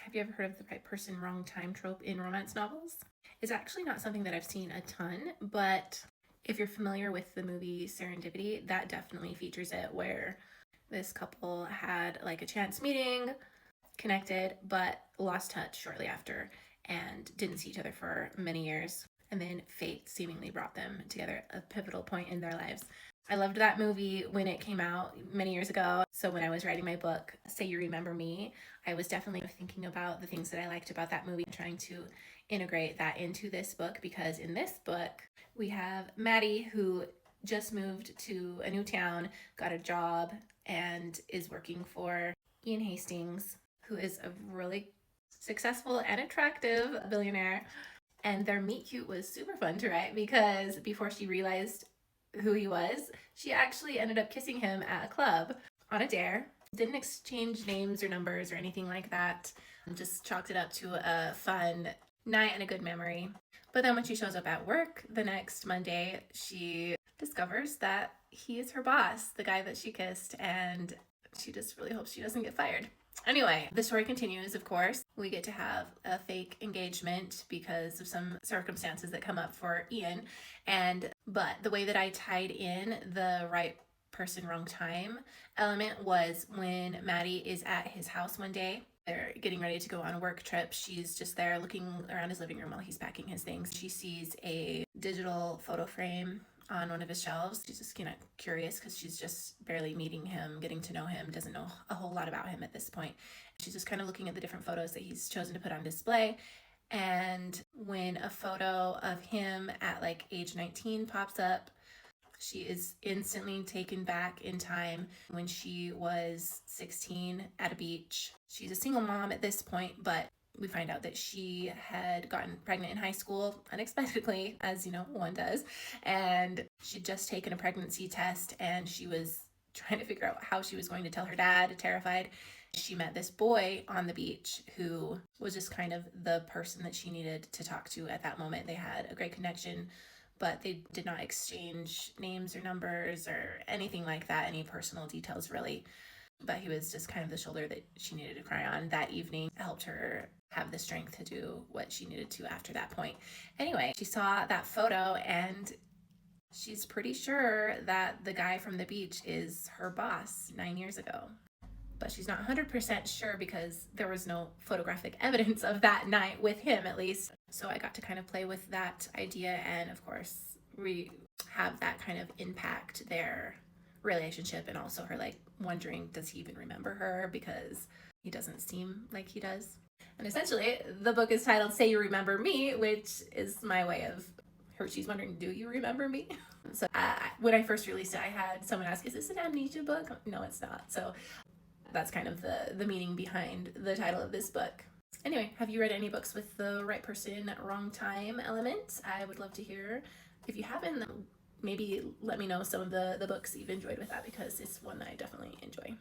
have you ever heard of the right person, wrong time trope in romance novels? It's actually not something that I've seen a ton, but if you're familiar with the movie Serendipity, that definitely features it, where this couple had like a chance meeting, connected, but lost touch shortly after and didn't see each other for many years. And then fate seemingly brought them together at a pivotal point in their lives. I loved that movie when it came out many years ago. So when I was writing my book, Say You Remember Me, I was definitely thinking about the things that I liked about that movie and trying to integrate that into this book, because in this book, we have Maddie, who just moved to a new town, got a job, and is working for Ian Hastings, who is a really successful and attractive billionaire. And their meet cute was super fun to write, because before she realized who he was, she actually ended up kissing him at a club on a dare. Didn't exchange names or numbers or anything like that. Just chalked it up to a fun night and a good memory. But then when she shows up at work the next Monday, she discovers that he is her boss, the guy that she kissed, and she just really hopes she doesn't get fired. Anyway, the story continues, of course. We get to have a fake engagement because of some circumstances that come up for Ian. But the way that I tied in the right person, wrong time element was when Maddie is at his house one day. They're getting ready to go on a work trip. She's just there looking around his living room while he's packing his things. She sees a digital photo frame on one of his shelves. She's just kind of curious because she's just barely meeting him, getting to know him, doesn't know a whole lot about him at this point. She's just kind of looking at the different photos that he's chosen to put on display. And when a photo of him at like age 19 pops up, she is instantly taken back in time when she was 16 at a beach. She's a single mom at this point, but we find out that she had gotten pregnant in high school unexpectedly, as you know, one does. And she'd just taken a pregnancy test and she was trying to figure out how she was going to tell her dad, terrified. She met this boy on the beach who was just kind of the person that she needed to talk to at that moment. They had a great connection, but they did not exchange names or numbers or anything like that, any personal details really. But he was just kind of the shoulder that she needed to cry on that evening. It helped her have the strength to do what she needed to after that point. Anyway, she saw that photo and she's pretty sure that the guy from the beach is her boss 9 years ago. But she's not 100% sure because there was no photographic evidence of that night with him, at least. So I got to kind of play with that idea, and of course we have that kind of impact their relationship, and also her like wondering, does he even remember her, because he doesn't seem like he does. And essentially the book is titled Say You Remember Me, which is my way of she's wondering, do you remember me? So when I first released it, I had someone ask, is this an amnesia book? No, it's not. So that's kind of the meaning behind the title of this book. Anyway, have you read any books with the right person, wrong time element? I would love to hear. If you haven't, maybe let me know some of the books that you've enjoyed with that, because it's one that I definitely enjoy.